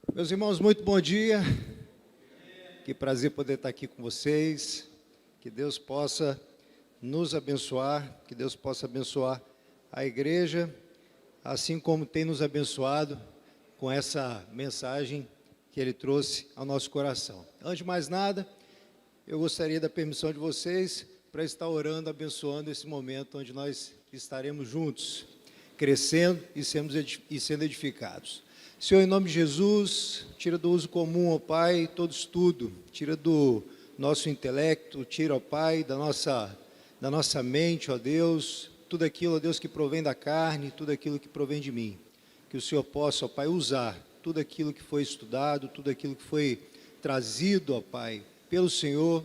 Meus irmãos, muito bom dia. Que prazer poder estar aqui com vocês. Que Deus possa nos abençoar, que Deus possa abençoar a igreja, assim como tem nos abençoado com essa mensagem que Ele trouxe ao nosso coração. Antes de mais nada, eu gostaria da permissão de vocês para estar orando, abençoando esse momento onde nós estaremos juntos, crescendo e sendo edificados. Senhor, em nome de Jesus, tira do uso comum, ó Pai, todo estudo, tira do nosso intelecto, tira, ó Pai, da nossa mente, ó Deus, tudo aquilo, ó Deus, que provém da carne, tudo aquilo que provém de mim. Que o Senhor possa, ó Pai, usar tudo aquilo que foi estudado, tudo aquilo que foi trazido, ó Pai, pelo Senhor,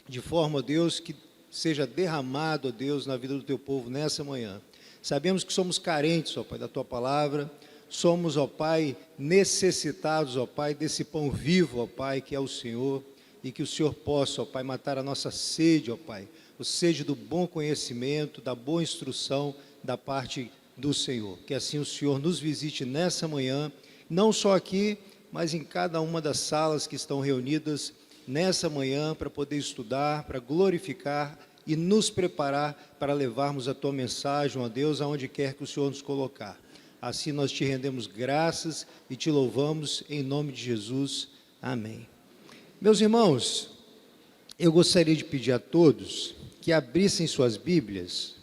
de forma, ó Deus, que seja derramado, ó Deus, na vida do Teu povo nessa manhã. Sabemos que somos carentes, ó Pai, da Tua palavra. Somos, ó Pai, necessitados, ó Pai, desse pão vivo, ó Pai, que é o Senhor, e que o Senhor possa, ó Pai, matar a nossa sede, ó Pai, o sede do bom conhecimento, da boa instrução da parte do Senhor. Que assim o Senhor nos visite nessa manhã, não só aqui, mas em cada uma das salas que estão reunidas nessa manhã, para poder estudar, para glorificar e nos preparar para levarmos a Tua mensagem, ó Deus, aonde quer que o Senhor nos colocar. Assim nós te rendemos graças e te louvamos em nome de Jesus. Amém. Meus irmãos, eu gostaria de pedir a todos que abrissem suas Bíblias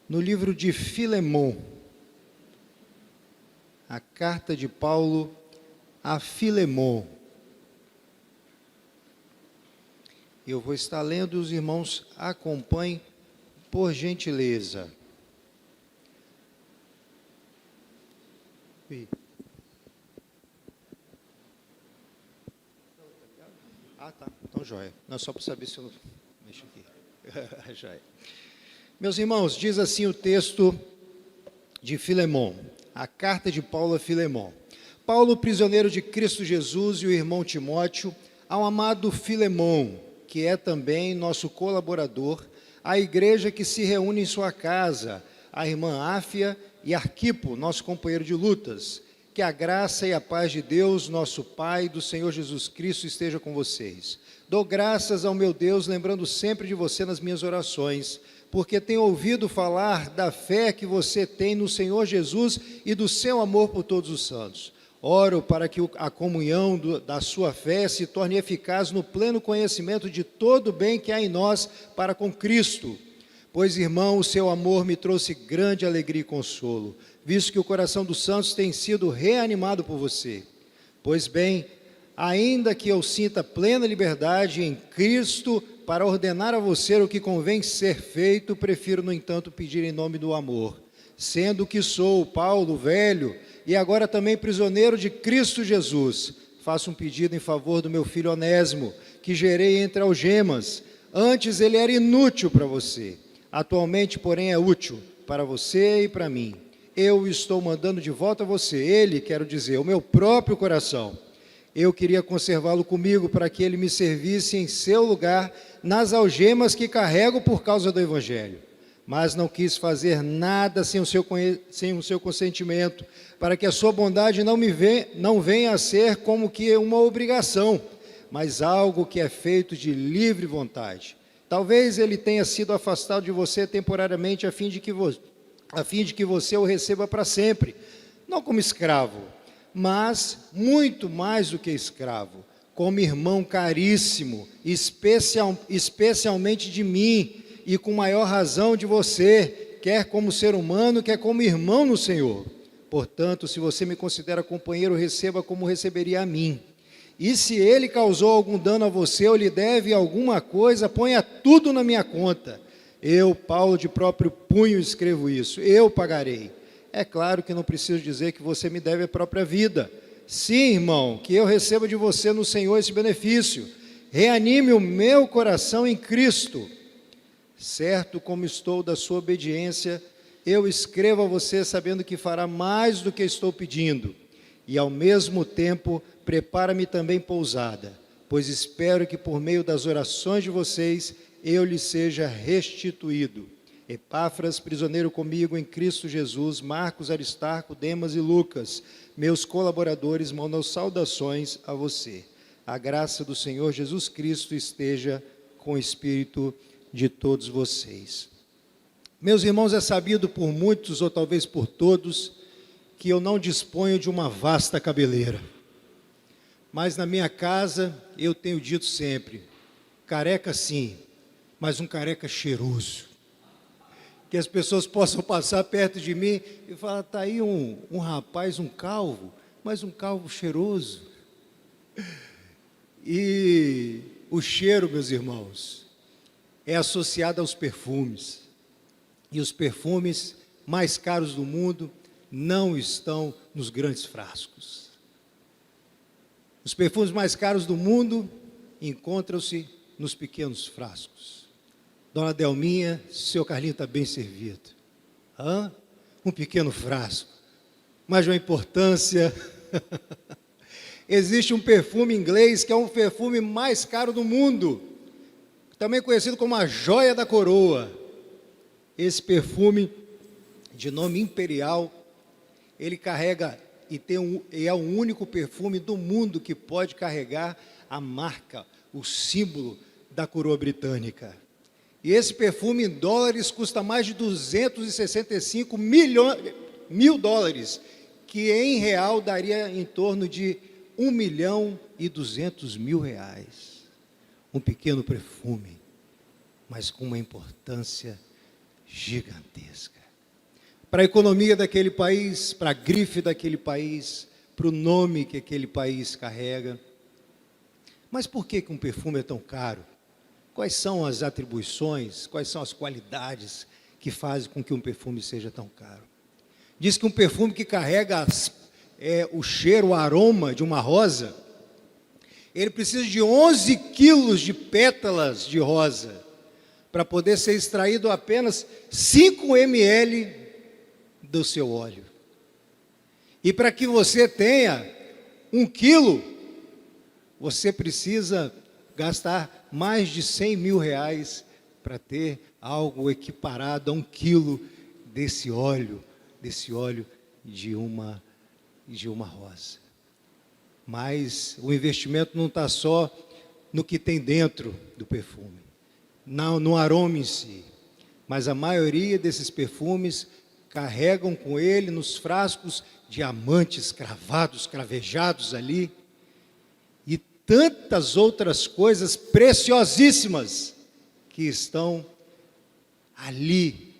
no livro de Filemon, a carta de Paulo a Filemon. Eu vou estar lendo, os irmãos acompanhem por gentileza. Ah, tá. Então, joia. Não, só para saber se eu não mexo aqui. Joia. Meus irmãos, diz assim o texto de Filemon, a carta de Paulo a Filemon. Paulo, prisioneiro de Cristo Jesus, e o irmão Timóteo, ao amado Filemon, que é também nosso colaborador, a igreja que se reúne em sua casa, a irmã Áfia e Arquipo, nosso companheiro de lutas. Que a graça e a paz de Deus, nosso Pai, do Senhor Jesus Cristo, esteja com vocês. Dou graças ao meu Deus, lembrando sempre de você nas minhas orações, porque tenho ouvido falar da fé que você tem no Senhor Jesus e do seu amor por todos os santos. Oro para que a comunhão da sua fé se torne eficaz no pleno conhecimento de todo o bem que há em nós para com Cristo. Pois, irmão, o seu amor me trouxe grande alegria e consolo, visto que o coração dos santos tem sido reanimado por você. Pois bem, ainda que eu sinta plena liberdade em Cristo para ordenar a você o que convém ser feito, prefiro, no entanto, pedir em nome do amor. Sendo que sou Paulo, velho, e agora também prisioneiro de Cristo Jesus, faço um pedido em favor do meu filho Onésimo, que gerei entre algemas. Antes ele era inútil para você. Atualmente, porém, é útil para você e para mim. Eu estou mandando de volta a você, ele, quero dizer, o meu próprio coração. Eu queria conservá-lo comigo para que ele me servisse em seu lugar nas algemas que carrego por causa do Evangelho. Mas não quis fazer nada sem o seu consentimento, para que a sua bondade não venha a ser como que uma obrigação, mas algo que é feito de livre vontade. Talvez ele tenha sido afastado de você temporariamente a fim de que você o receba para sempre, não como escravo, mas muito mais do que escravo, como irmão caríssimo, especialmente de mim, e com maior razão de você, quer como ser humano, quer como irmão no Senhor. Portanto, se você me considera companheiro, receba como receberia a mim. E se ele causou algum dano a você ou lhe deve alguma coisa, ponha tudo na minha conta. Eu, Paulo, de próprio punho escrevo isso, eu pagarei. É claro que não preciso dizer que você me deve a própria vida. Sim, irmão, que eu receba de você no Senhor esse benefício. Reanime o meu coração em Cristo. Certo como estou da sua obediência, eu escrevo a você sabendo que fará mais do que estou pedindo. E ao mesmo tempo, prepara-me também pousada, pois espero que por meio das orações de vocês, eu lhe seja restituído. Epáfras, prisioneiro comigo em Cristo Jesus, Marcos, Aristarco, Demas e Lucas, meus colaboradores, mandam saudações a você. A graça do Senhor Jesus Cristo esteja com o espírito de todos vocês. Meus irmãos, é sabido por muitos, ou talvez por todos, que eu não disponho de uma vasta cabeleira. Mas na minha casa, eu tenho dito sempre, careca sim, mas um careca cheiroso. Que as pessoas possam passar perto de mim e falar, está aí um rapaz, um calvo, mas um calvo cheiroso. E o cheiro, meus irmãos, é associado aos perfumes. E os perfumes mais caros do mundo não estão nos grandes frascos. Os perfumes mais caros do mundo encontram-se nos pequenos frascos. Dona Delminha, seu Carlinho está bem servido. Um pequeno frasco, mas de uma importância. Existe um perfume inglês que é um perfume mais caro do mundo, também conhecido como a joia da coroa. Esse perfume, de nome imperial, ele carrega e é o único perfume do mundo que pode carregar a marca, o símbolo da coroa britânica. E esse perfume em dólares custa mais de 265 mil dólares, que em real daria em torno de 1.200.000 reais. Um pequeno perfume, mas com uma importância gigantesca. Para a economia daquele país, para a grife daquele país, para o nome que aquele país carrega. Mas por que um perfume é tão caro? Quais são as atribuições, quais são as qualidades que fazem com que um perfume seja tão caro? Diz que um perfume que carrega o cheiro, o aroma de uma rosa, ele precisa de 11 quilos de pétalas de rosa, para poder ser extraído apenas 5 ml do seu óleo. E para que você tenha 1 quilo, você precisa gastar mais de 100 mil reais para ter algo equiparado a 1 quilo desse óleo de uma rosa. Mas o investimento não está só no que tem dentro do perfume, não no aroma em si, mas a maioria desses perfumes carregam com ele nos frascos diamantes cravados, cravejados ali, e tantas outras coisas preciosíssimas que estão ali,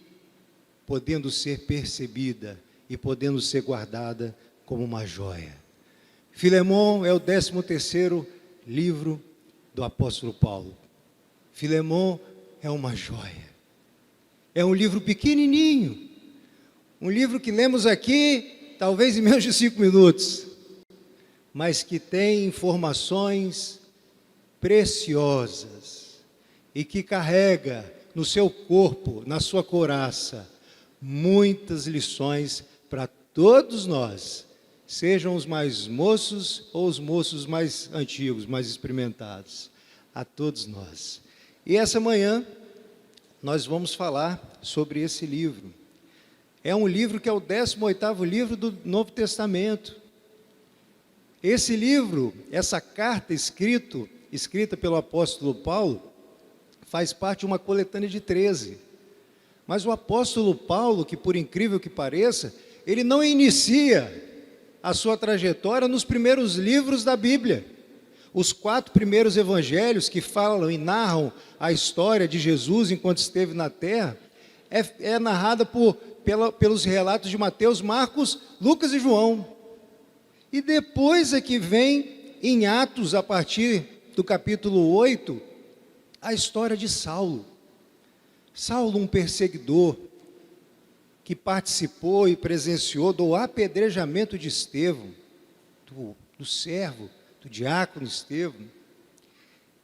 podendo ser percebida e podendo ser guardada como uma joia. Filemão é o 13º livro do apóstolo Paulo. Filemão é uma joia. É um livro pequenininho, um livro que lemos aqui, talvez em menos de 5 minutos, mas que tem informações preciosas e que carrega no seu corpo, na sua couraça, muitas lições para todos nós, sejam os mais moços ou os moços mais antigos, mais experimentados, a todos nós. E essa manhã nós vamos falar sobre esse livro. É um livro que é o 18º livro do Novo Testamento. Esse livro, essa carta escrita pelo apóstolo Paulo, faz parte de uma coletânea de 13. Mas o apóstolo Paulo, que por incrível que pareça, ele não inicia a sua trajetória nos primeiros livros da Bíblia. Os 4 primeiros evangelhos que falam e narram a história de Jesus enquanto esteve na terra, é narrada pelos relatos de Mateus, Marcos, Lucas e João. E depois é que vem, em Atos, a partir do capítulo 8, a história de Saulo. Saulo, um perseguidor, que participou e presenciou do apedrejamento de Estevão, do servo, do diácono Estevão.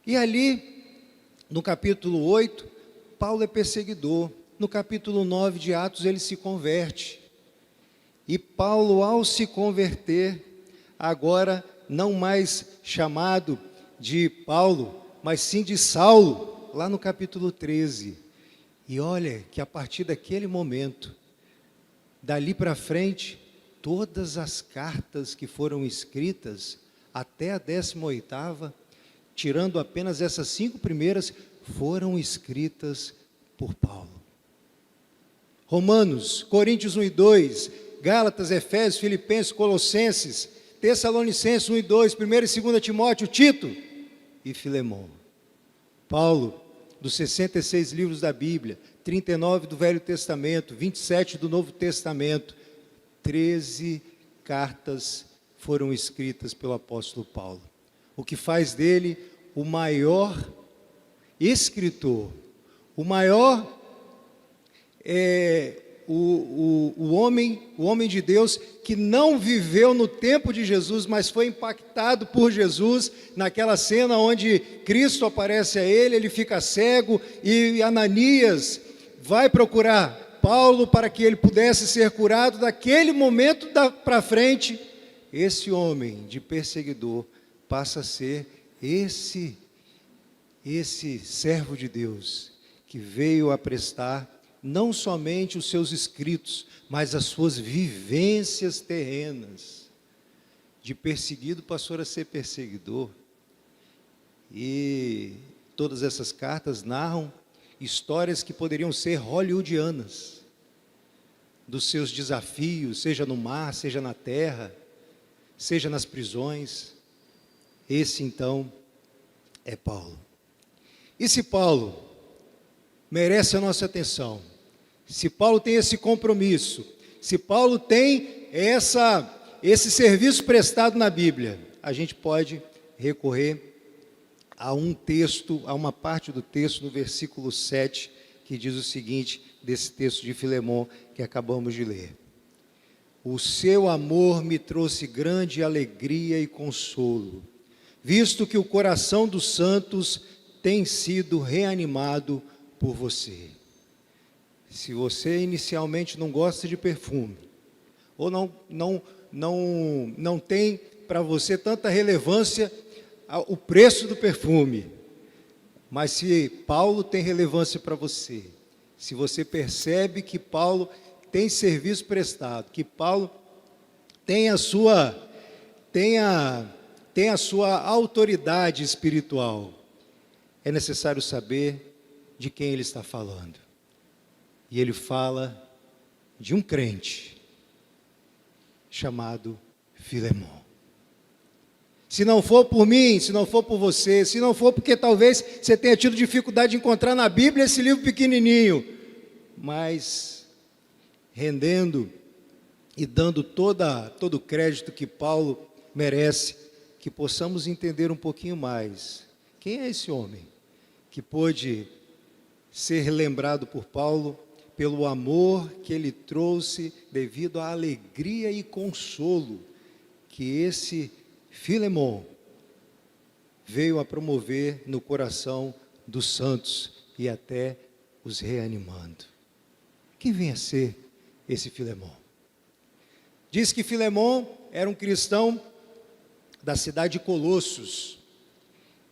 E ali, no capítulo 8, Paulo é perseguidor. No capítulo 9 de Atos, ele se converte. E Paulo, ao se converter, agora não mais chamado de Paulo, mas sim de Saulo, lá no capítulo 13. E olha que a partir daquele momento, dali para frente, todas as cartas que foram escritas, até a 18ª, tirando apenas essas 5 primeiras, foram escritas por Paulo. Romanos, Coríntios 1 e 2, Gálatas, Efésios, Filipenses, Colossenses, Tessalonicenses 1 e 2, 1 e 2 Timóteo, Tito e Filemão. Paulo, dos 66 livros da Bíblia, 39 do Velho Testamento, 27 do Novo Testamento, 13 cartas foram escritas pelo apóstolo Paulo, o que faz dele o maior escritor, o maior o homem de Deus que não viveu no tempo de Jesus, mas foi impactado por Jesus, naquela cena onde Cristo aparece a ele, ele fica cego, e Ananias vai procurar Paulo para que ele pudesse ser curado. Daquele momento para frente, esse homem de perseguidor passa a ser esse servo de Deus, que veio a prestar não somente os seus escritos, mas as suas vivências terrenas. De perseguido passou a ser perseguidor. E todas essas cartas narram histórias que poderiam ser hollywoodianas, dos seus desafios, seja no mar, seja na terra, seja nas prisões. Esse então é Paulo. E se Paulo merece a nossa atenção, se Paulo tem esse compromisso, se Paulo tem esse serviço prestado na Bíblia, a gente pode recorrer a um texto, a uma parte do texto no versículo 7, que diz o seguinte, desse texto de Filemão que acabamos de ler: o seu amor me trouxe grande alegria e consolo, visto que o coração dos santos tem sido reanimado por você. Se você inicialmente não gosta de perfume, ou não tem para você tanta relevância o preço do perfume, mas se Paulo tem relevância para você, se você percebe que Paulo tem serviço prestado, que Paulo tem a sua autoridade espiritual, é necessário saber de quem ele está falando. E ele fala de um crente chamado Filemão. Se não for por mim, se não for por você, se não for porque talvez você tenha tido dificuldade de encontrar na Bíblia esse livro pequenininho, mas rendendo e dando todo o crédito que Paulo merece, que possamos entender um pouquinho mais. Quem é esse homem que pôde ser lembrado por Paulo pelo amor que ele trouxe devido à alegria e consolo que esse Filemão veio a promover no coração dos santos e até os reanimando? Quem vem a ser esse Filemão? Diz que Filemão era um cristão da cidade de Colossos,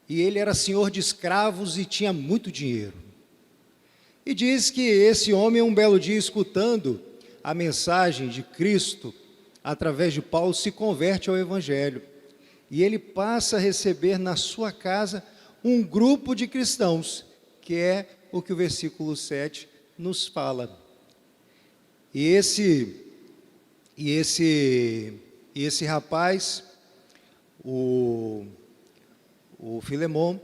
e ele era senhor de escravos e tinha muito dinheiro. E diz que esse homem, um belo dia, escutando a mensagem de Cristo através de Paulo, se converte ao Evangelho. E ele passa a receber na sua casa um grupo de cristãos, que é o que o versículo 7 nos fala. E esse rapaz, o Filemão,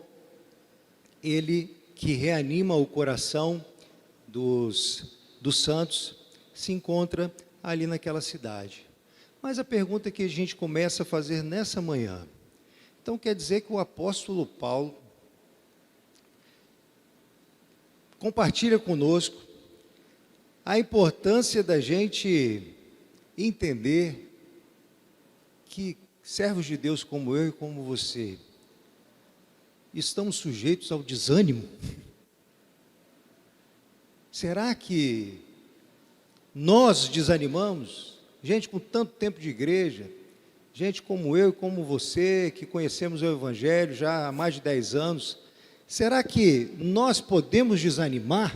ele que reanima o coração dos santos, se encontra ali naquela cidade. Mas a pergunta que a gente começa a fazer nessa manhã, então quer dizer que o apóstolo Paulo compartilha conosco a importância da gente entender que servos de Deus como eu e como você estamos sujeitos ao desânimo? Será que nós desanimamos? Gente com tanto tempo de igreja, gente como eu e como você, que conhecemos o Evangelho já há mais de 10 anos, será que nós podemos desanimar?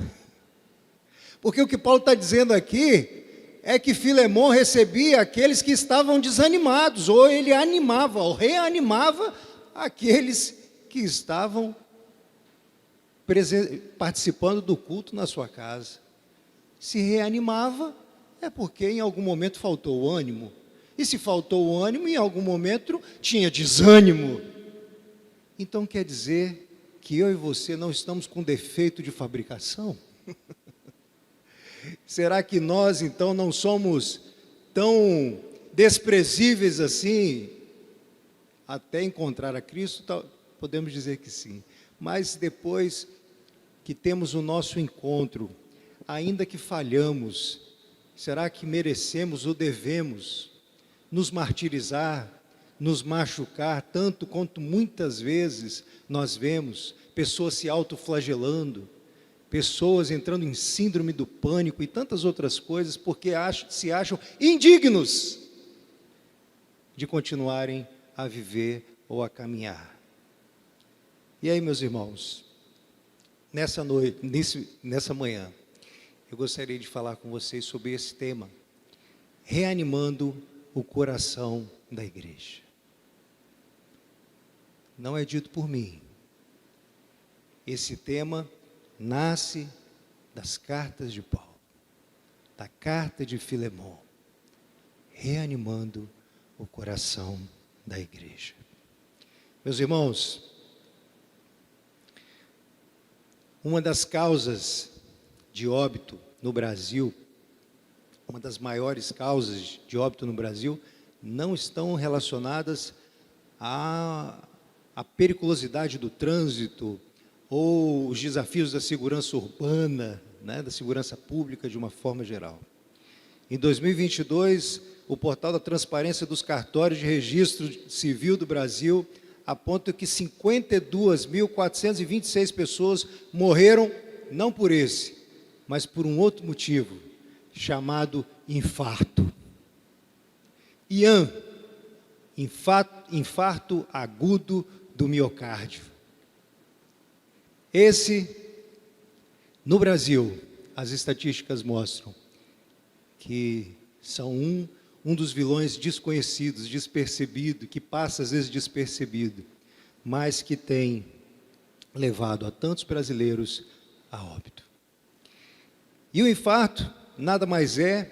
Porque o que Paulo está dizendo aqui é que Filemão recebia aqueles que estavam desanimados, ou ele animava, ou reanimava aqueles que estavam participando do culto na sua casa. Se reanimava, é porque em algum momento faltou o ânimo. E se faltou o ânimo, em algum momento tinha desânimo. Então quer dizer que eu e você não estamos com defeito de fabricação? Será que nós então não somos tão desprezíveis assim até encontrar a Cristo? Podemos dizer que sim. Mas depois que temos o nosso encontro, ainda que falhamos, será que merecemos ou devemos nos martirizar, nos machucar, tanto quanto muitas vezes nós vemos pessoas se autoflagelando, pessoas entrando em síndrome do pânico e tantas outras coisas, porque se acham indignos de continuarem a viver ou a caminhar. E aí, meus irmãos, nessa manhã, eu gostaria de falar com vocês sobre esse tema, reanimando o coração da igreja. Não é dito por mim. Esse tema nasce das cartas de Paulo, da carta de Filemão, reanimando o coração da igreja. Meus irmãos, uma das causas de óbito no Brasil, uma das maiores causas de óbito no Brasil, não estão relacionadas à periculosidade do trânsito ou os desafios da segurança urbana, né, da segurança pública de uma forma geral. Em 2022, o portal da transparência dos cartórios de registro civil do Brasil aponta que 52.426 pessoas morreram, não por esse, mas por um outro motivo, chamado infarto. IAM, infarto agudo do miocárdio. No Brasil, as estatísticas mostram que são um dos vilões desconhecidos, despercebido, que passa às vezes despercebido, mas que tem levado a tantos brasileiros a óbito. E o infarto nada mais é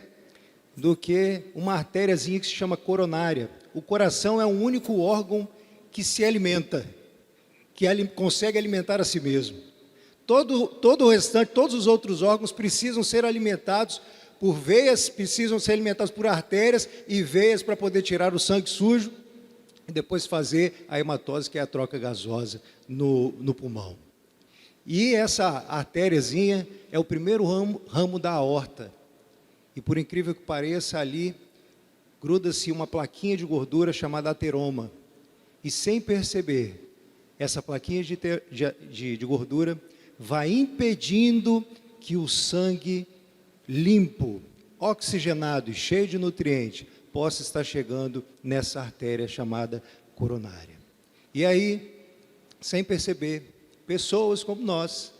do que uma artériazinha que se chama coronária. O coração é o único órgão que se alimenta, que consegue alimentar a si mesmo. Todo o restante, todos os outros órgãos precisam ser alimentados por veias, precisam ser alimentados por artérias e veias para poder tirar o sangue sujo e depois fazer a hematose, que é a troca gasosa no pulmão. E essa artériazinha é o primeiro ramo da aorta. E por incrível que pareça, ali gruda-se uma plaquinha de gordura chamada ateroma. E sem perceber, essa plaquinha de gordura vai impedindo que o sangue limpo, oxigenado e cheio de nutrientes possa estar chegando nessa artéria chamada coronária. E aí, sem perceber, pessoas como nós,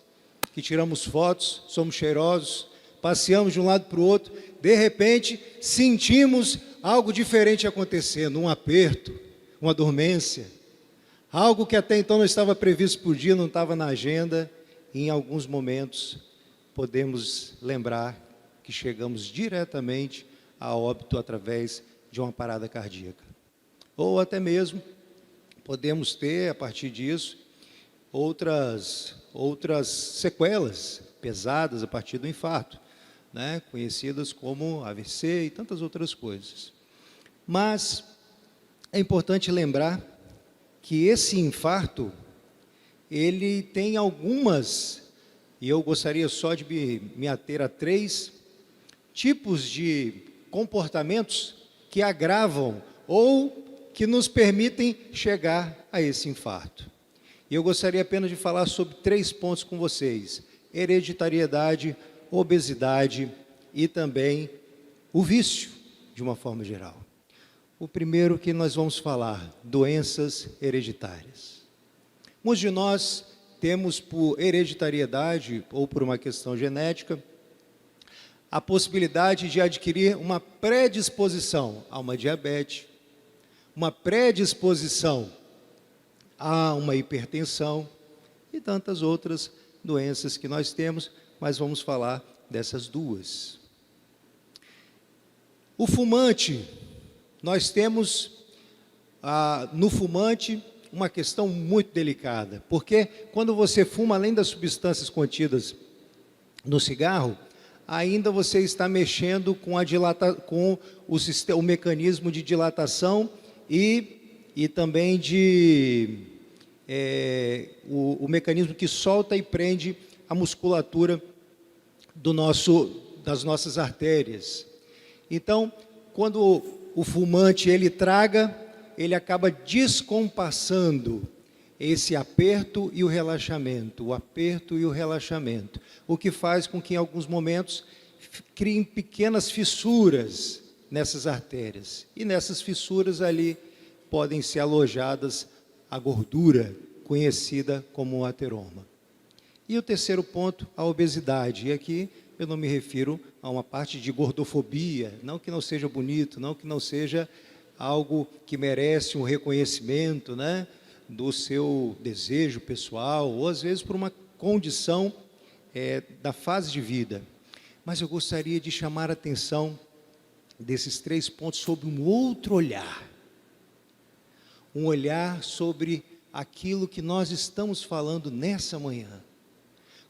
que tiramos fotos, somos cheirosos, passeamos de um lado para o outro, de repente sentimos algo diferente acontecendo, um aperto, uma dormência, algo que até então não estava previsto por dia, não estava na agenda, e em alguns momentos podemos lembrar que chegamos diretamente a óbito através de uma parada cardíaca. Ou até mesmo podemos ter, a partir disso, outras sequelas pesadas a partir do infarto, né, conhecidas como AVC e tantas outras coisas. Mas é importante lembrar que esse infarto, ele tem algumas, e eu gostaria só de me ater a 3 tipos de comportamentos que agravam ou que nos permitem chegar a esse infarto. E eu gostaria apenas de falar sobre 3 pontos com vocês: hereditariedade, obesidade e também o vício, de uma forma geral. O primeiro que nós vamos falar, doenças hereditárias. Muitos de nós temos, por hereditariedade ou por uma questão genética, a possibilidade de adquirir uma predisposição a uma diabetes, uma predisposição a uma hipertensão e tantas outras doenças que nós temos, mas vamos falar dessas duas. O fumante, nós temos no fumante uma questão muito delicada, porque quando você fuma, além das substâncias contidas no cigarro, ainda você está mexendo com o mecanismo de dilatação e também o mecanismo que solta e prende a musculatura das nossas artérias. Então, quando o fumante ele traga, ele acaba descompassando esse aperto e o relaxamento, o que faz com que em alguns momentos criem pequenas fissuras nessas artérias. E nessas fissuras ali podem ser alojadas a gordura, conhecida como o ateroma. E o terceiro ponto, a obesidade. E aqui eu não me refiro a uma parte de gordofobia, não que não seja bonito, não que não seja algo que merece um reconhecimento, né, do seu desejo pessoal, ou às vezes por uma condição da fase de vida. Mas eu gostaria de chamar a atenção desses 3 pontos sobre um outro olhar. Um olhar sobre aquilo que nós estamos falando nessa manhã.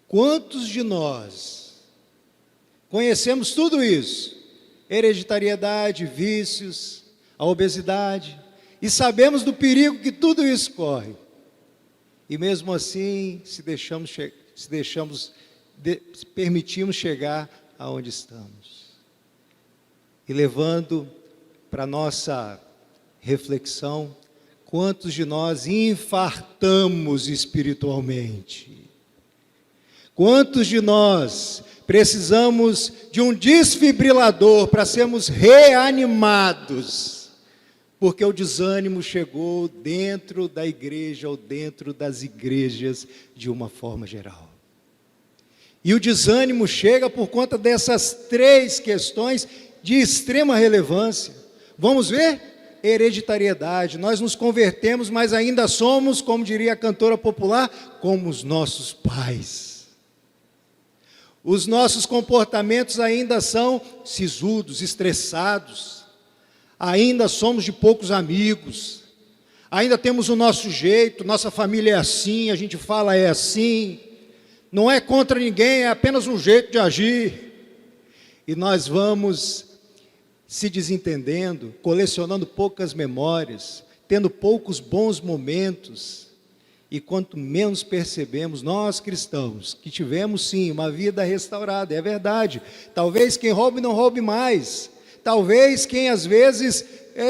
Quantos de nós conhecemos tudo isso? Hereditariedade, vícios, a obesidade, e sabemos do perigo que tudo isso corre. E mesmo assim, permitimos chegar aonde estamos. E levando para nossa reflexão, quantos de nós infartamos espiritualmente? Quantos de nós precisamos de um desfibrilador para sermos reanimados? Porque o desânimo chegou dentro da igreja ou dentro das igrejas de uma forma geral. E o desânimo chega por conta dessas 3 questões de extrema relevância. Vamos ver? Hereditariedade. Nós nos convertemos, mas ainda somos, como diria a cantora popular, como os nossos pais. Os nossos comportamentos ainda são sisudos, estressados. Ainda somos de poucos amigos, ainda temos o nosso jeito, nossa família é assim, a gente fala é assim, não é contra ninguém, é apenas um jeito de agir. E nós vamos se desentendendo, colecionando poucas memórias, tendo poucos bons momentos, e quanto menos percebemos, nós cristãos, que tivemos sim uma vida restaurada, é verdade, talvez quem roube não roube mais, talvez quem às vezes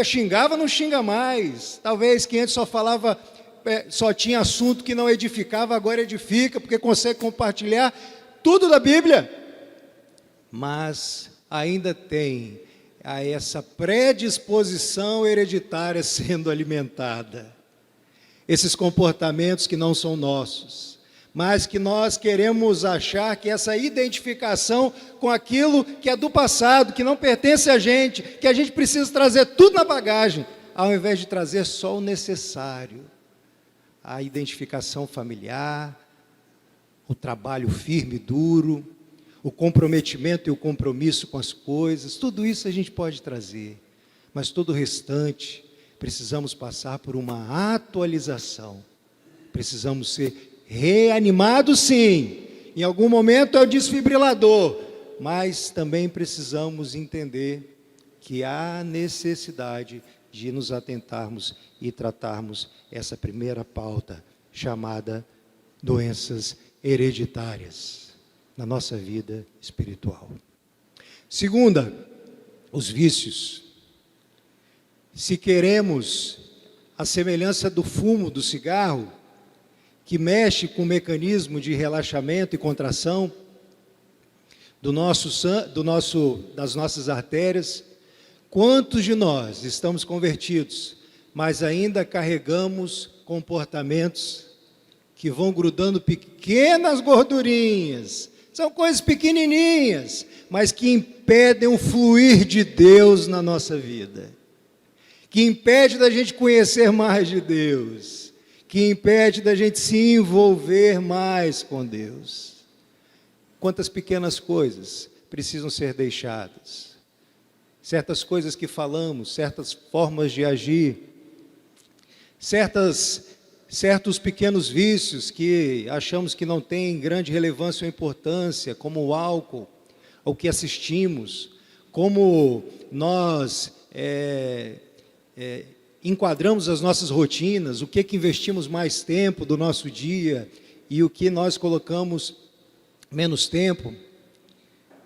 xingava não xinga mais. Talvez quem antes só falava, só tinha assunto que não edificava, agora edifica, porque consegue compartilhar tudo da Bíblia. Mas ainda tem essa predisposição hereditária sendo alimentada. Esses comportamentos que não são nossos, mas que nós queremos achar que essa identificação com aquilo que é do passado, que não pertence a gente, que a gente precisa trazer tudo na bagagem, ao invés de trazer só o necessário, a identificação familiar, o trabalho firme e duro, o comprometimento e o compromisso com as coisas, tudo isso a gente pode trazer, mas todo o restante, precisamos passar por uma atualização, precisamos ser reanimado sim, em algum momento é o desfibrilador, mas também precisamos entender que há necessidade de nos atentarmos e tratarmos essa primeira pauta, chamada doenças hereditárias, na nossa vida espiritual. Segunda, os vícios. Se queremos a semelhança do fumo do cigarro, que mexe com o mecanismo de relaxamento e contração das nossas artérias, quantos de nós estamos convertidos, mas ainda carregamos comportamentos que vão grudando pequenas gordurinhas, São coisas pequenininhas, mas que impedem o fluir de Deus na nossa vida, que impede da gente conhecer mais de Deus, que impede da gente se envolver mais com Deus. Quantas pequenas coisas precisam ser deixadas, certas coisas que falamos, certas formas de agir, certos pequenos vícios que achamos que não têm grande relevância ou importância, como o álcool, o que assistimos, como nós enquadramos as nossas rotinas, o que investimos mais tempo do nosso dia e o que nós colocamos menos tempo.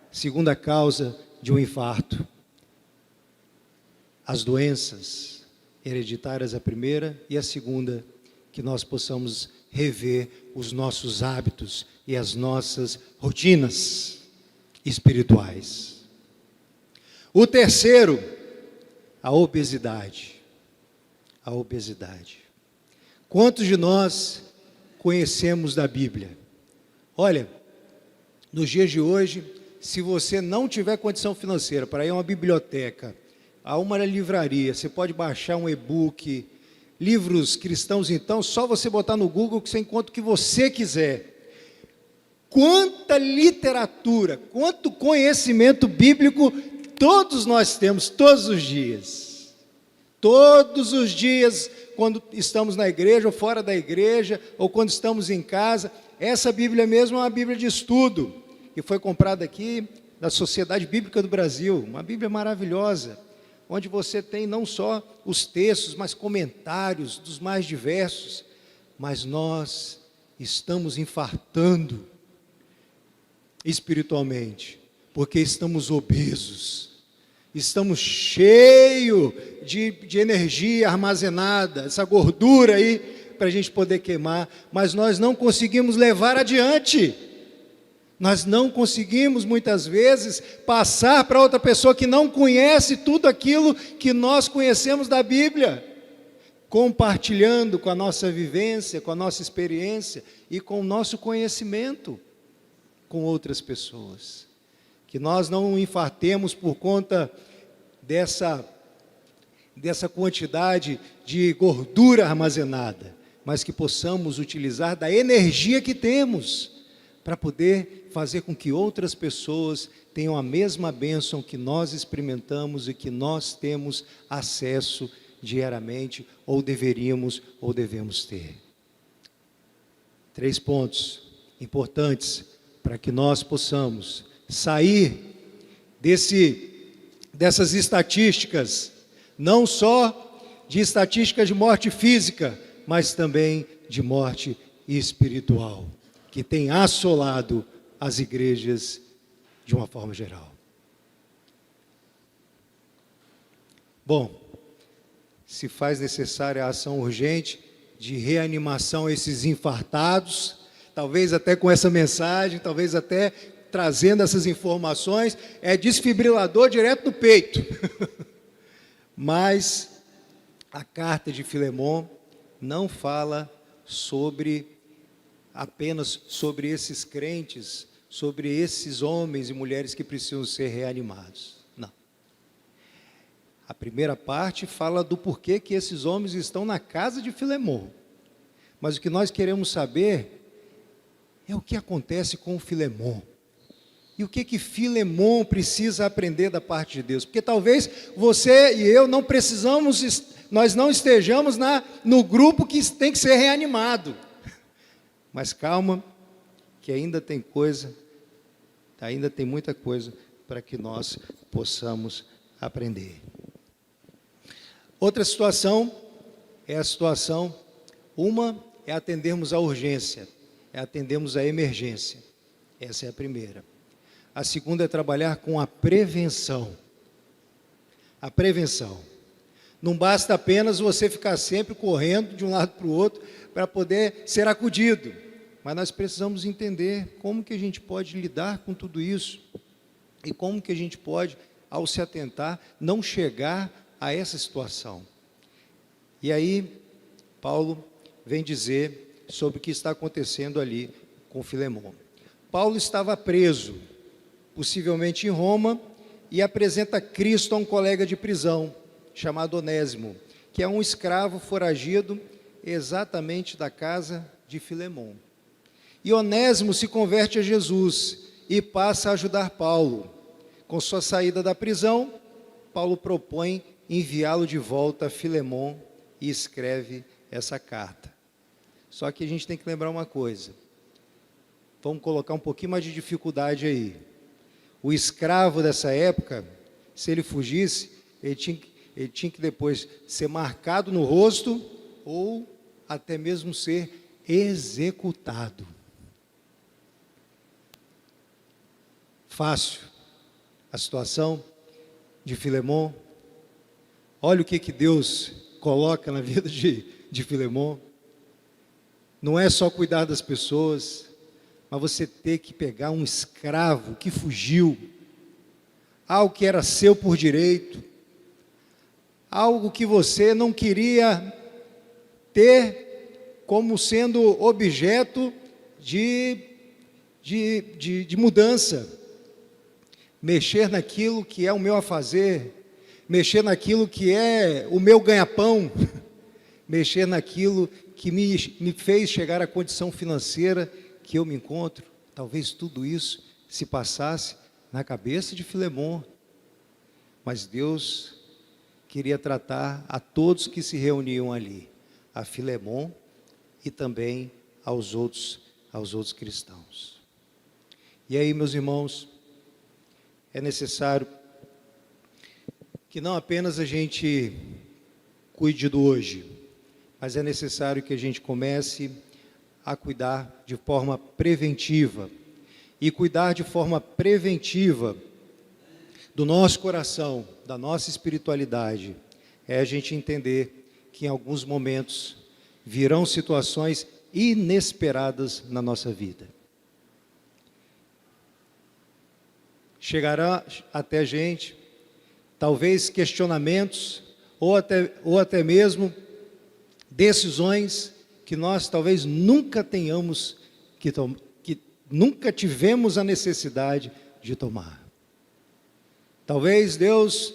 Segunda causa de um infarto: as doenças hereditárias, a primeira, e a segunda, que nós possamos rever os nossos hábitos e as nossas rotinas espirituais. O terceiro, a obesidade. A obesidade. Quantos de nós conhecemos da Bíblia? Olha, nos dias de hoje, se você não tiver condição financeira para ir a uma biblioteca, a uma livraria, você pode baixar um e-book, livros cristãos, então, só você botar no Google que você encontra o que você quiser. Quanta literatura, quanto conhecimento bíblico todos nós temos, todos os dias. Todos os dias, quando estamos na igreja ou fora da igreja, ou quando estamos em casa. Essa Bíblia mesmo é uma Bíblia de estudo, que foi comprada aqui da Sociedade Bíblica do Brasil, uma Bíblia maravilhosa, onde você tem não só os textos, mas comentários dos mais diversos. Mas nós estamos infartando espiritualmente, porque estamos obesos, estamos cheios de energia armazenada, essa gordura aí, para a gente poder queimar, mas nós não conseguimos levar adiante. Nós não conseguimos, muitas vezes, passar para outra pessoa que não conhece tudo aquilo que nós conhecemos da Bíblia, compartilhando com a nossa vivência, com a nossa experiência e com o nosso conhecimento com outras pessoas. Que nós não infartemos por conta dessa quantidade de gordura armazenada, mas que possamos utilizar da energia que temos para poder fazer com que outras pessoas tenham a mesma bênção que nós experimentamos e que nós temos acesso diariamente, ou deveríamos, ou devemos ter. 3 pontos importantes para que nós possamos sair dessas estatísticas, não só de estatísticas de morte física, mas também de morte espiritual, que tem assolado as igrejas de uma forma geral. Bom, se faz necessária a ação urgente de reanimação a esses infartados, talvez até com essa mensagem, talvez até trazendo essas informações, é desfibrilador direto no peito. Mas a carta de Filemon não fala apenas sobre esses crentes, sobre esses homens e mulheres que precisam ser reanimados. Não. A primeira parte fala do porquê que esses homens estão na casa de Filemon. Mas o que nós queremos saber é o que acontece com Filemon. E o que Filemon precisa aprender da parte de Deus? Porque talvez você e eu nós não estejamos no grupo que tem que ser reanimado. Mas calma, que ainda tem muita coisa para que nós possamos aprender. Outra situação é a situação, uma é atendermos a urgência, é atendermos a emergência. Essa é a primeira. A segunda é trabalhar com a prevenção. A prevenção. Não basta apenas você ficar sempre correndo de um lado para o outro para poder ser acudido. Mas nós precisamos entender como que a gente pode lidar com tudo isso e como que a gente pode, ao se atentar, não chegar a essa situação. E aí, Paulo vem dizer sobre o que está acontecendo ali com Filemon. Paulo estava preso, possivelmente em Roma, e apresenta Cristo a um colega de prisão, chamado Onésimo, que é um escravo foragido exatamente da casa de Filemom. E Onésimo se converte a Jesus e passa a ajudar Paulo. Com sua saída da prisão, Paulo propõe enviá-lo de volta a Filemom e escreve essa carta. Só que a gente tem que lembrar uma coisa. Vamos colocar um pouquinho mais de dificuldade aí. O escravo dessa época, se ele fugisse, ele tinha que depois ser marcado no rosto ou até mesmo ser executado. Fácil a situação de Filemom. Olha o que Deus coloca na vida de Filemom. Não é só cuidar das pessoas, mas você ter que pegar um escravo que fugiu, algo que era seu por direito, algo que você não queria ter como sendo objeto de mudança. Mexer naquilo que é o meu afazer, mexer naquilo que é o meu ganha-pão, mexer naquilo que me fez chegar à condição financeira que eu me encontro. Talvez tudo isso se passasse na cabeça de Filemom, mas Deus queria tratar a todos que se reuniam ali, a Filemom e também aos outros cristãos. E aí, meus irmãos, é necessário que não apenas a gente cuide do hoje, mas é necessário que a gente comece a cuidar de forma preventiva. E cuidar de forma preventiva do nosso coração, da nossa espiritualidade, é a gente entender que em alguns momentos virão situações inesperadas na nossa vida. Chegará até a gente, talvez questionamentos, ou até mesmo decisões que nós talvez nunca tenhamos, que nunca tivemos a necessidade de tomar. Talvez Deus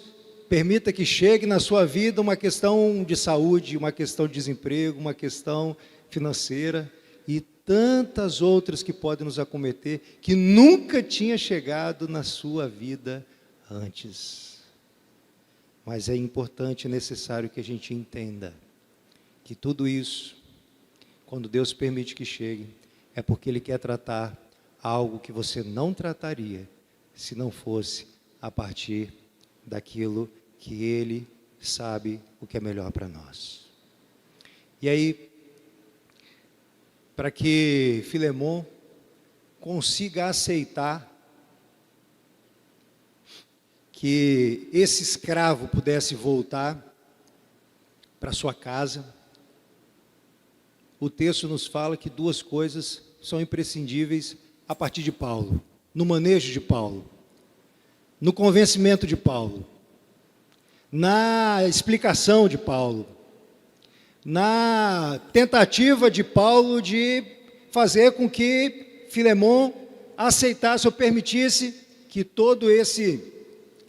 permita que chegue na sua vida uma questão de saúde, uma questão de desemprego, uma questão financeira, e tantas outras que podem nos acometer, que nunca tinha chegado na sua vida antes. Mas é importante e necessário que a gente entenda que tudo isso, quando Deus permite que chegue, é porque Ele quer tratar algo que você não trataria, se não fosse a partir daquilo que Ele sabe o que é melhor para nós. E aí, para que Filemom consiga aceitar que esse escravo pudesse voltar para sua casa, o texto nos fala que duas coisas são imprescindíveis a partir de Paulo, no manejo de Paulo, no convencimento de Paulo, na explicação de Paulo, na tentativa de Paulo de fazer com que Filemom aceitasse ou permitisse que todo esse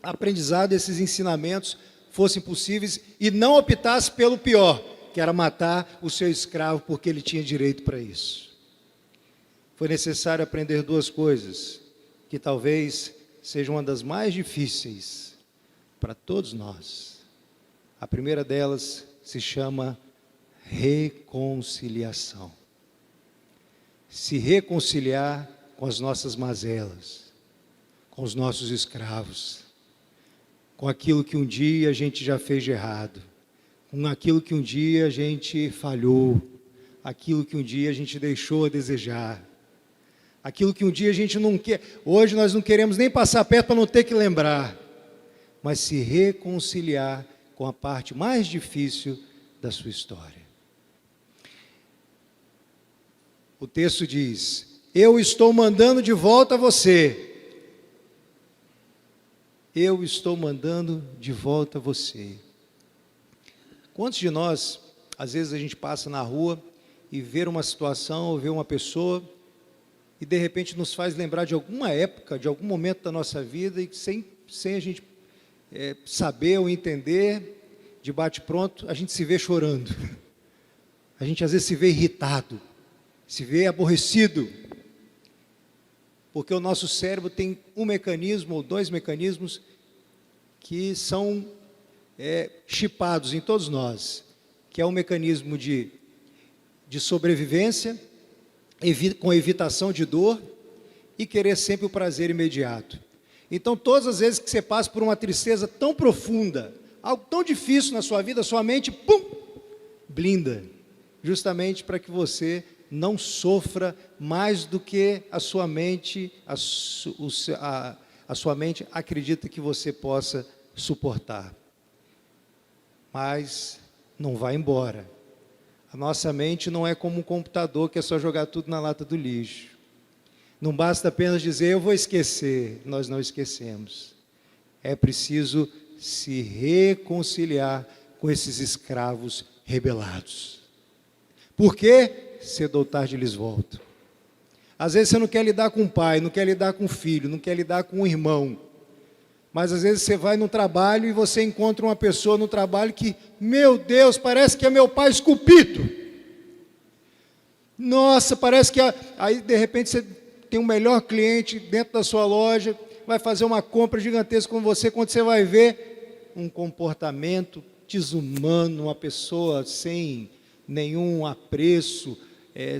aprendizado, esses ensinamentos fossem possíveis e não optasse pelo pior, que era matar o seu escravo porque ele tinha direito para isso. Foi necessário aprender duas coisas, que talvez sejam uma das mais difíceis para todos nós. A primeira delas se chama reconciliação. Se reconciliar com as nossas mazelas, com os nossos escravos, com aquilo que um dia a gente já fez de errado, com aquilo que um dia a gente falhou, aquilo que um dia a gente deixou a desejar, aquilo que um dia a gente não quer, hoje nós não queremos nem passar perto para não ter que lembrar, mas se reconciliar com a parte mais difícil da sua história. O texto diz: eu estou mandando de volta a você. Eu estou mandando de volta a você. Quantos de nós, às vezes a gente passa na rua e vê uma situação ou vê uma pessoa e de repente nos faz lembrar de alguma época, de algum momento da nossa vida, e sem a gente saber ou entender, de bate-pronto, a gente se vê chorando. A gente às vezes se vê irritado, se vê aborrecido, porque o nosso cérebro tem um mecanismo ou dois mecanismos que são chipados em todos nós, que é um mecanismo de sobrevivência, com evitação de dor e querer sempre o prazer imediato. Então, todas as vezes que você passa por uma tristeza tão profunda, algo tão difícil na sua vida, sua mente, pum, blinda, justamente para que você não sofra mais do que a sua mente, a sua mente acredita que você possa suportar. Mas não vai embora. A nossa mente não é como um computador que é só jogar tudo na lata do lixo. Não basta apenas dizer, eu vou esquecer. Nós não esquecemos. É preciso se reconciliar com esses escravos rebelados. Por quê? Cedo ou tarde eles voltam. Às vezes você não quer lidar com o pai, não quer lidar com o filho, não quer lidar com o irmão. Mas às vezes você vai no trabalho e você encontra uma pessoa no trabalho que, meu Deus, parece que é meu pai esculpido. Nossa, parece que... Aí de repente você tem um melhor cliente dentro da sua loja, vai fazer uma compra gigantesca com você, quando você vai ver um comportamento desumano, uma pessoa sem nenhum apreço,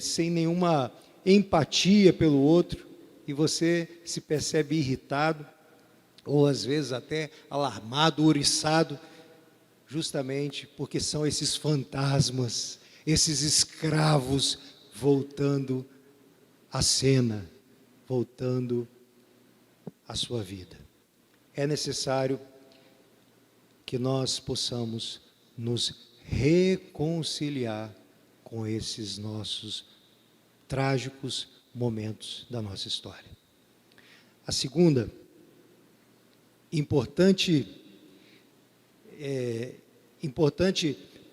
sem nenhuma empatia pelo outro, e você se percebe irritado, ou às vezes até alarmado, ouriçado, justamente porque são esses fantasmas, esses escravos voltando à cena, voltando à sua vida. É necessário que nós possamos nos reconciliar com esses nossos trágicos momentos da nossa história. A segunda importante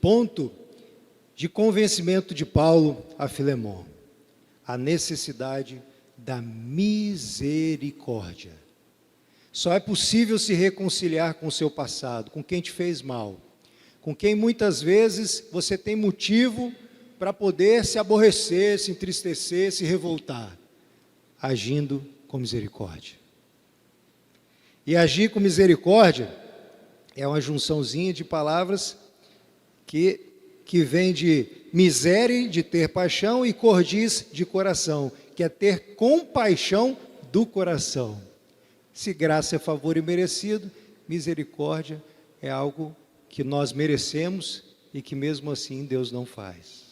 ponto de convencimento de Paulo a Filemon, a necessidade da misericórdia. Só é possível se reconciliar com o seu passado, com quem te fez mal, com quem muitas vezes você tem motivo para poder se aborrecer, se entristecer, se revoltar, agindo com misericórdia. E agir com misericórdia é uma junçãozinha de palavras que vem de misere, de ter paixão, e cordis, de coração, que é ter compaixão do coração. Se graça é favor imerecido, misericórdia é algo que nós merecemos e que mesmo assim Deus não faz.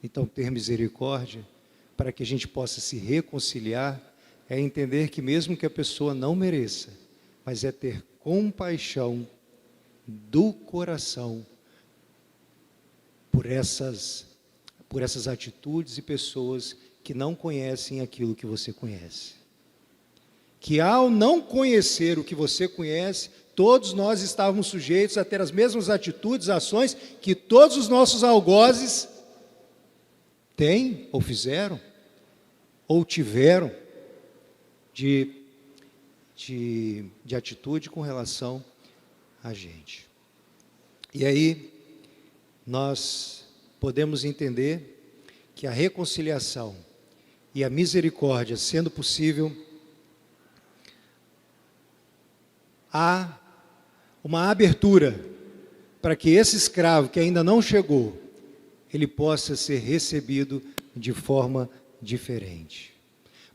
Então, ter misericórdia, para que a gente possa se reconciliar, é entender que mesmo que a pessoa não mereça, mas é ter compaixão do coração por essas atitudes e pessoas que não conhecem aquilo que você conhece. Que ao não conhecer o que você conhece, todos nós estávamos sujeitos a ter as mesmas atitudes, ações que todos os nossos algozes têm, ou fizeram, ou tiveram de atitude com relação a gente. E aí, nós podemos entender que a reconciliação e a misericórdia, sendo possível, há uma abertura para que esse escravo que ainda não chegou, ele possa ser recebido de forma diferente.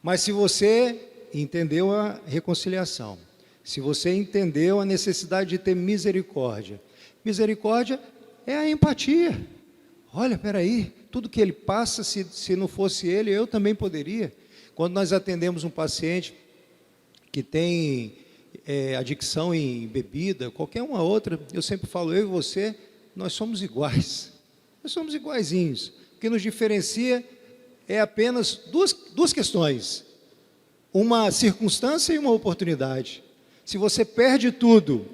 Mas se você entendeu a reconciliação, se você entendeu a necessidade de ter misericórdia, misericórdia é a empatia. Olha, peraí, tudo que ele passa, se não fosse ele, eu também poderia. Quando nós atendemos um paciente que tem adicção em bebida, qualquer uma outra, eu sempre falo, eu e você, nós somos iguais. Nós somos iguaizinhos. O que nos diferencia é apenas duas questões. Uma circunstância e uma oportunidade. Se você perde tudo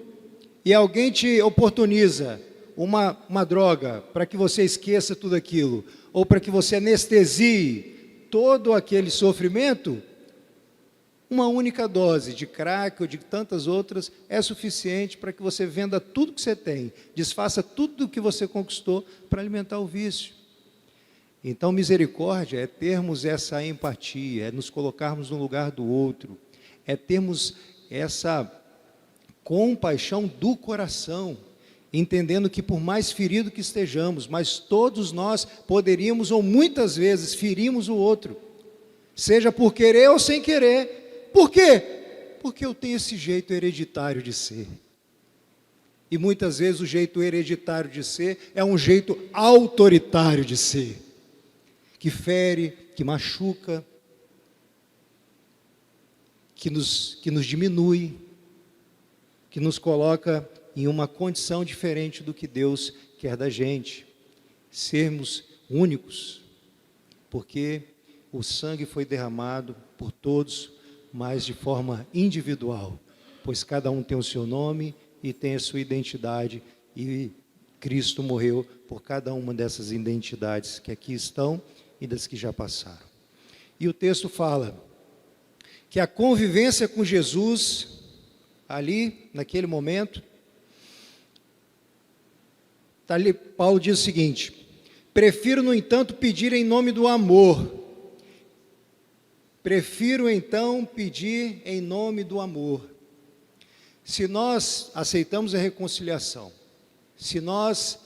e alguém te oportuniza uma droga para que você esqueça tudo aquilo, ou para que você anestesie todo aquele sofrimento, uma única dose de crack ou de tantas outras é suficiente para que você venda tudo que você tem, desfaça tudo o que você conquistou para alimentar o vício. Então, misericórdia é termos essa empatia, é nos colocarmos no lugar do outro, é termos essa compaixão do coração, entendendo que por mais ferido que estejamos, mas todos nós poderíamos ou muitas vezes ferimos o outro, seja por querer ou sem querer. Por quê? Porque eu tenho esse jeito hereditário de ser. E muitas vezes o jeito hereditário de ser é um jeito autoritário de ser, que fere, que machuca, que nos diminui, que nos coloca em uma condição diferente do que Deus quer da gente. Sermos únicos, porque o sangue foi derramado por todos, mas de forma individual, pois cada um tem o seu nome e tem a sua identidade, e Cristo morreu por cada uma dessas identidades que aqui estão e das que já passaram. E o texto fala que a convivência com Jesus, ali, naquele momento, ali, Paulo diz o seguinte: prefiro, no entanto, pedir em nome do amor. Prefiro, então, pedir em nome do amor. Se nós aceitamos a reconciliação, se nós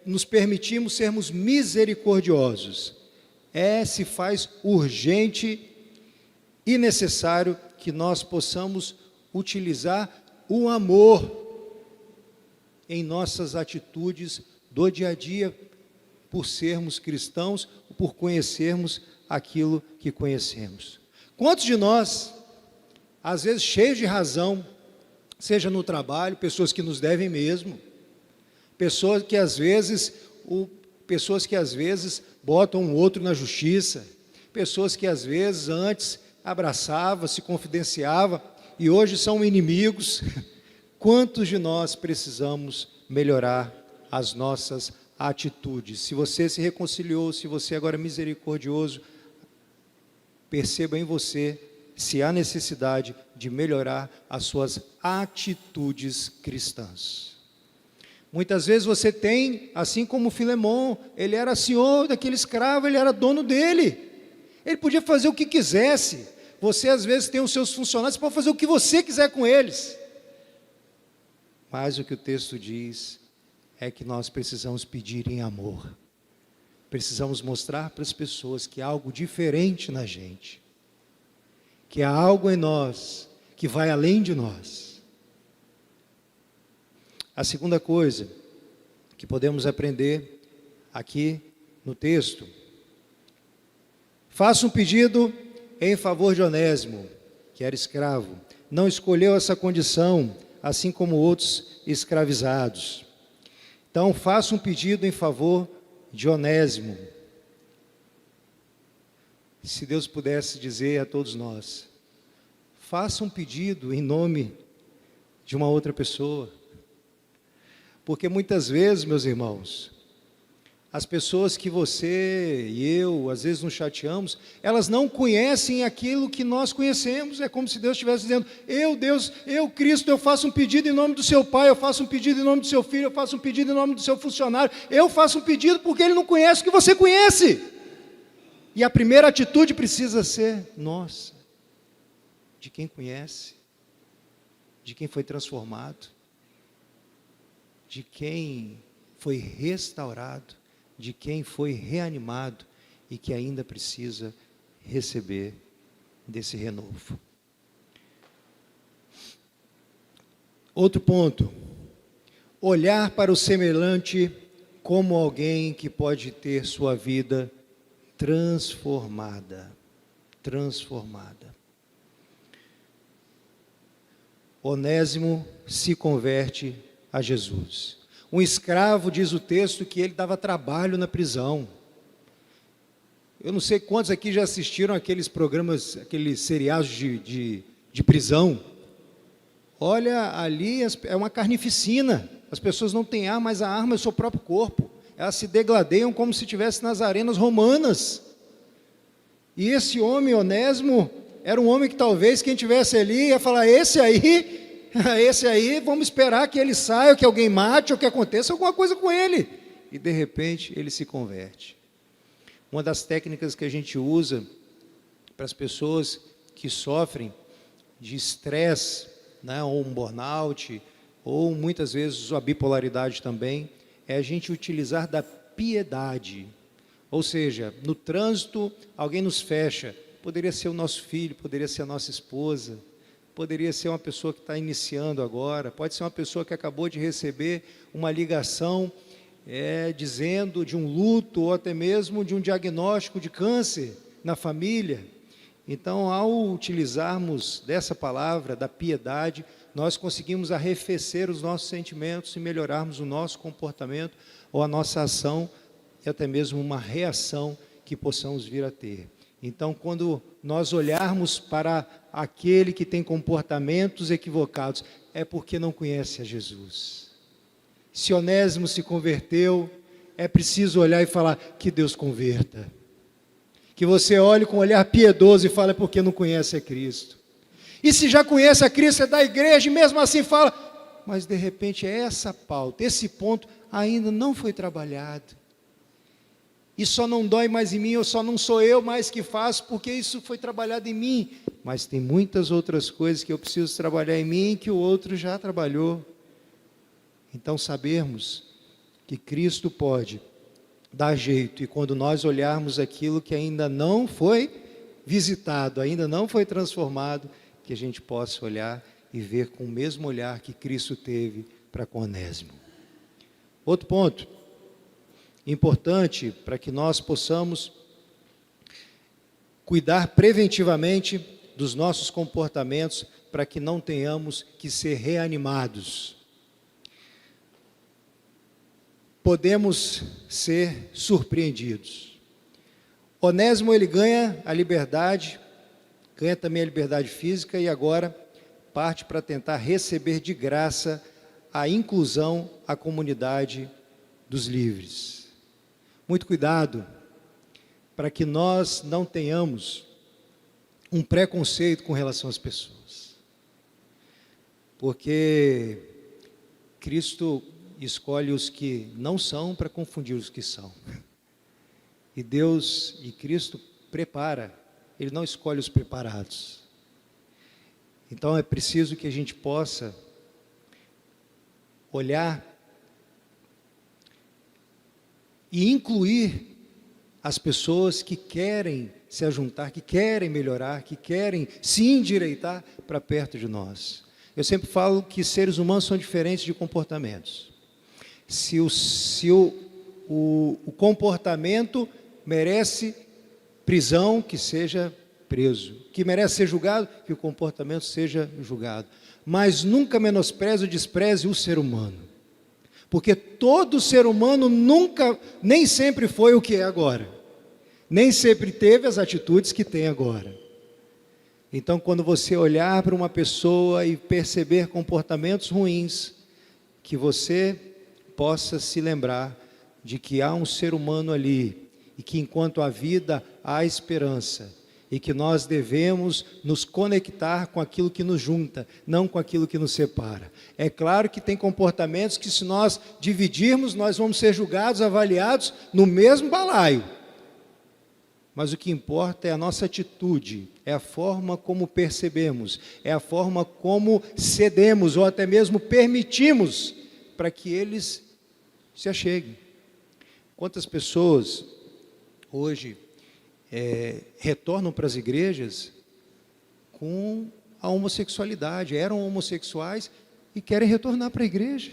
nos permitimos sermos misericordiosos, se faz urgente e necessário que nós possamos utilizar o amor em nossas atitudes do dia a dia, por sermos cristãos, por conhecermos aquilo que conhecemos. Quantos de nós, às vezes cheios de razão, seja no trabalho, pessoas que nos devem mesmo, pessoas que às vezes botam um outro na justiça, pessoas que às vezes antes abraçava, se confidenciava e hoje são inimigos. Quantos de nós precisamos melhorar as nossas atitudes? Se você se reconciliou, se você agora é misericordioso, perceba em você se há necessidade de melhorar as suas atitudes cristãs. Muitas vezes você tem, assim como Filemon, ele era senhor daquele escravo, ele era dono dele, ele podia fazer o que quisesse. Você às vezes tem os seus funcionários, você pode fazer o que você quiser com eles, mas o que o texto diz é que nós precisamos pedir em amor. Precisamos mostrar para as pessoas que há algo diferente na gente, que há algo em nós que vai além de nós. A segunda coisa que podemos aprender aqui no texto: faça um pedido em favor de Onésimo, que era escravo, não escolheu essa condição, assim como outros escravizados. Então, faça um pedido em favor de Onésimo. Se Deus pudesse dizer a todos nós: faça um pedido em nome de uma outra pessoa. Porque muitas vezes, meus irmãos, as pessoas que você e eu, às vezes nos chateamos, elas não conhecem aquilo que nós conhecemos. É como se Deus estivesse dizendo: Deus, Cristo, eu faço um pedido em nome do seu pai, eu faço um pedido em nome do seu filho, eu faço um pedido em nome do seu funcionário, eu faço um pedido porque ele não conhece o que você conhece. E a primeira atitude precisa ser nossa, de quem conhece, de quem foi transformado, de quem foi restaurado, de quem foi reanimado e que ainda precisa receber desse renovo. Outro ponto: olhar para o semelhante como alguém que pode ter sua vida transformada. Onésimo se converte a Jesus. Um escravo, diz o texto, que ele dava trabalho na prisão. Eu não sei quantos aqui já assistiram aqueles programas, aqueles seriados de prisão. Olha, ali é uma carnificina. As pessoas não têm arma, mas a arma é o seu próprio corpo. Elas se degladeiam como se estivessem nas arenas romanas. E esse homem, Onésimo, era um homem que talvez quem tivesse ali ia falar, esse aí, vamos esperar que ele saia, que alguém mate, ou que aconteça alguma coisa com ele. E de repente ele se converte. Uma das técnicas que a gente usa para as pessoas que sofrem de estresse, né, ou um burnout, ou muitas vezes a bipolaridade também, é a gente utilizar da piedade. Ou seja, no trânsito, alguém nos fecha. Poderia ser o nosso filho, poderia ser a nossa esposa, poderia ser uma pessoa que está iniciando agora, pode ser uma pessoa que acabou de receber uma ligação dizendo de um luto ou até mesmo de um diagnóstico de câncer na família. Então, ao utilizarmos dessa palavra, da piedade, nós conseguimos arrefecer os nossos sentimentos e melhorarmos o nosso comportamento ou a nossa ação e até mesmo uma reação que possamos vir a ter. Então, quando nós olharmos para aquele que tem comportamentos equivocados, é porque não conhece a Jesus. Se Onésimo se converteu, é preciso olhar e falar, que Deus converta. Que você olhe com um olhar piedoso e fale, é porque não conhece a Cristo. E se já conhece a Cristo, é da igreja, e mesmo assim fala, mas de repente essa pauta, esse ponto ainda não foi trabalhado. E só não dói mais em mim, ou só não sou eu mais que faço, porque isso foi trabalhado em mim. Mas tem muitas outras coisas que eu preciso trabalhar em mim, que o outro já trabalhou. Então sabermos que Cristo pode dar jeito, e quando nós olharmos aquilo que ainda não foi visitado, ainda não foi transformado, que a gente possa olhar e ver com o mesmo olhar que Cristo teve para com Onésimo. Outro ponto importante para que nós possamos cuidar preventivamente dos nossos comportamentos, para que não tenhamos que ser reanimados. Podemos ser surpreendidos. Onésimo, ele ganha a liberdade, ganha também a liberdade física, e agora parte para tentar receber de graça a inclusão à comunidade dos livres. Muito cuidado para que nós não tenhamos um preconceito com relação às pessoas. Porque Cristo escolhe os que não são para confundir os que são. E Deus e Cristo prepara, Ele não escolhe os preparados. Então é preciso que a gente possa olhar e incluir as pessoas que querem se ajuntar, que querem melhorar, que querem se endireitar para perto de nós. Eu sempre falo que seres humanos são diferentes de comportamentos. Se o comportamento merece prisão, que seja preso. Que merece ser julgado, que o comportamento seja julgado. Mas nunca menospreze ou despreze o ser humano. Porque todo ser humano nem sempre foi o que é agora. Nem sempre teve as atitudes que tem agora. Então, quando você olhar para uma pessoa e perceber comportamentos ruins, que você possa se lembrar de que há um ser humano ali, e que enquanto há vida, há esperança, e que nós devemos nos conectar com aquilo que nos junta, não com aquilo que nos separa. É claro que tem comportamentos que, se nós dividirmos, nós vamos ser julgados, avaliados no mesmo balaio. Mas o que importa é a nossa atitude, é a forma como percebemos, é a forma como cedemos ou até mesmo permitimos para que eles se acheguem. Quantas pessoas hoje retornam para as igrejas com a homossexualidade, eram homossexuais e querem retornar para a igreja.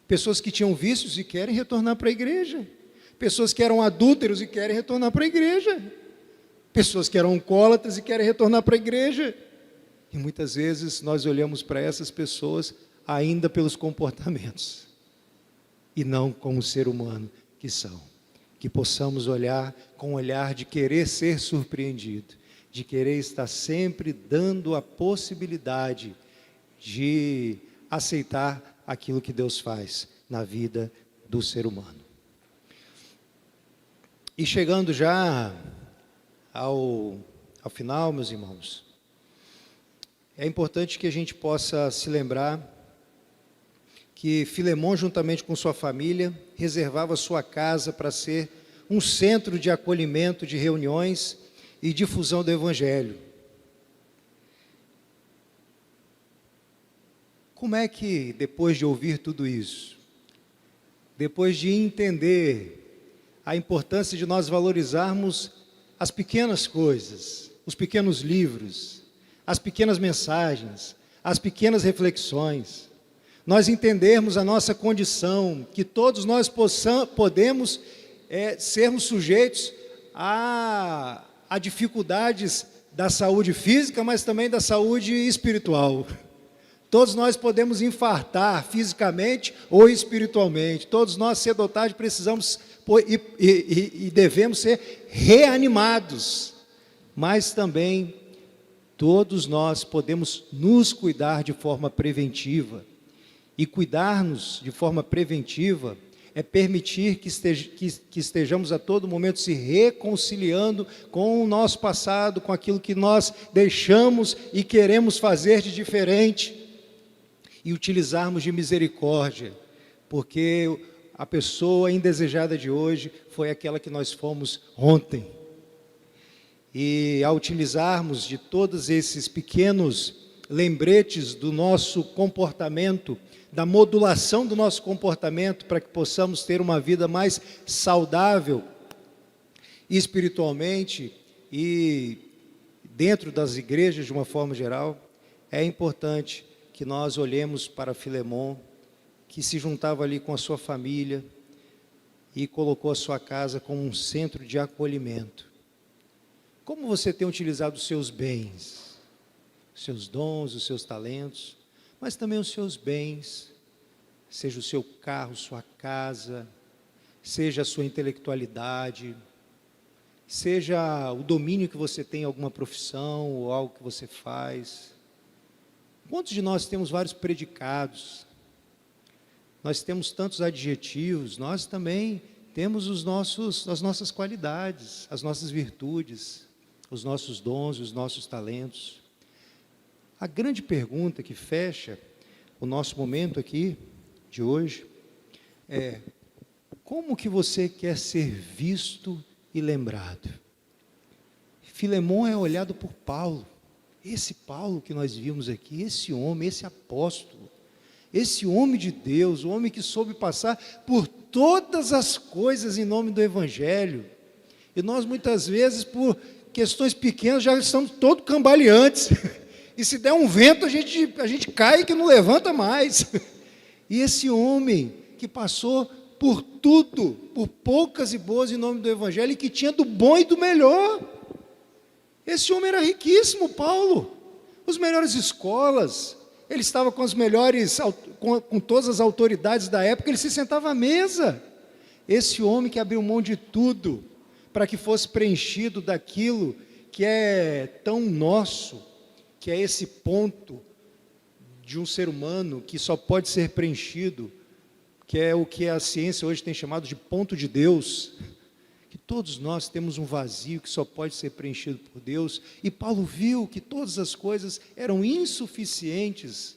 Pessoas que tinham vícios e querem retornar para a igreja. Pessoas que eram adúlteros e querem retornar para a igreja. Pessoas que eram alcoólatras e querem retornar para a igreja. E muitas vezes nós olhamos para essas pessoas ainda pelos comportamentos e não como ser humano que são. Que possamos olhar com o olhar de querer ser surpreendido, de querer estar sempre dando a possibilidade de aceitar aquilo que Deus faz na vida do ser humano. E chegando já ao final, meus irmãos, é importante que a gente possa se lembrar que Filemon, juntamente com sua família, reservava sua casa para ser um centro de acolhimento, de reuniões e difusão do Evangelho. Como é que, depois de ouvir tudo isso, depois de entender a importância de nós valorizarmos as pequenas coisas, os pequenos livros, as pequenas mensagens, as pequenas reflexões, nós entendermos a nossa condição, que todos nós podemos sermos sujeitos a dificuldades da saúde física, mas também da saúde espiritual. Todos nós podemos infartar fisicamente ou espiritualmente. Todos nós, cedo ou tarde, precisamos e devemos ser reanimados. Mas também todos nós podemos nos cuidar de forma preventiva. E cuidar-nos de forma preventiva é permitir que estejamos a todo momento se reconciliando com o nosso passado, com aquilo que nós deixamos e queremos fazer de diferente. E utilizarmos de misericórdia, porque a pessoa indesejada de hoje foi aquela que nós fomos ontem. E ao utilizarmos de todos esses pequenos lembretes do nosso comportamento, da modulação do nosso comportamento, para que possamos ter uma vida mais saudável espiritualmente e dentro das igrejas de uma forma geral, é importante que nós olhemos para Filemon, que se juntava ali com a sua família e colocou a sua casa como um centro de acolhimento. Como você tem utilizado os seus bens, os seus dons, os seus talentos, mas também os seus bens, seja o seu carro, sua casa, seja a sua intelectualidade, seja o domínio que você tem em alguma profissão ou algo que você faz. Quantos de nós temos vários predicados? Nós temos tantos adjetivos, nós também temos as nossas qualidades, as nossas virtudes, os nossos dons, os nossos talentos. A grande pergunta que fecha o nosso momento aqui, de hoje, é: como que você quer ser visto e lembrado? Filemon é olhado por Paulo. Esse Paulo que nós vimos aqui, esse homem, esse apóstolo, esse homem de Deus, o homem que soube passar por todas as coisas em nome do Evangelho. E nós muitas vezes, por questões pequenas, já estamos todos cambaleantes. E se der um vento, a gente cai que não levanta mais. E esse homem que passou por tudo, por poucas e boas em nome do Evangelho, e que tinha do bom e do melhor. Esse homem era riquíssimo, Paulo. As melhores escolas, ele estava com as melhores, com todas as autoridades da época, ele se sentava à mesa. Esse homem que abriu mão de tudo, para que fosse preenchido daquilo que é tão nosso, que é esse ponto de um ser humano que só pode ser preenchido, que é o que a ciência hoje tem chamado de ponto de Deus. Que todos nós temos um vazio que só pode ser preenchido por Deus, e Paulo viu que todas as coisas eram insuficientes,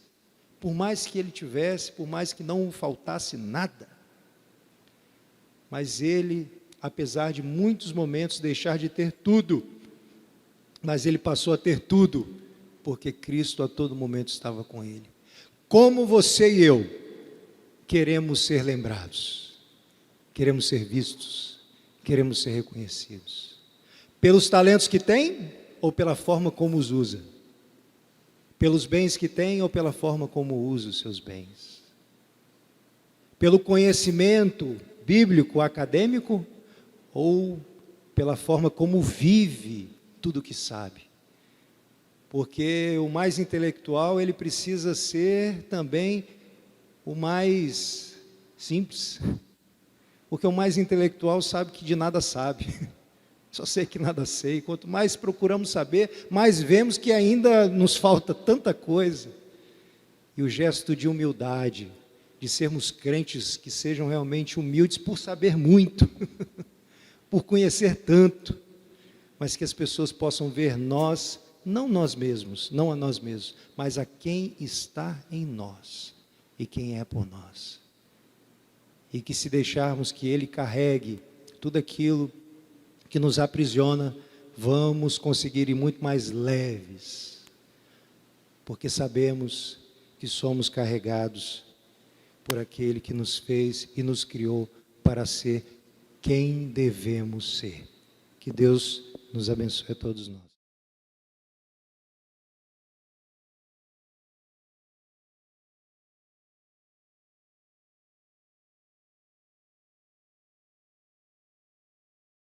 por mais que ele tivesse, por mais que não faltasse nada. Mas ele, apesar de muitos momentos deixar de ter tudo, mas ele passou a ter tudo, porque Cristo a todo momento estava com ele. Como você e eu queremos ser lembrados, queremos ser vistos, queremos ser reconhecidos, pelos talentos que tem ou pela forma como os usa, pelos bens que tem ou pela forma como usa os seus bens, pelo conhecimento bíblico, acadêmico, ou pela forma como vive tudo o que sabe. Porque o mais intelectual, ele precisa ser também o mais simples. Porque o mais intelectual sabe que de nada sabe. Só sei que nada sei. Quanto mais procuramos saber, mais vemos que ainda nos falta tanta coisa. E o gesto de humildade, de sermos crentes que sejam realmente humildes por saber muito, por conhecer tanto, mas que as pessoas possam ver nós, não nós mesmos, não a nós mesmos, mas a quem está em nós e quem é por nós. E que se deixarmos que Ele carregue tudo aquilo que nos aprisiona, vamos conseguir ir muito mais leves, porque sabemos que somos carregados por aquele que nos fez e nos criou para ser quem devemos ser. Que Deus nos abençoe a todos nós.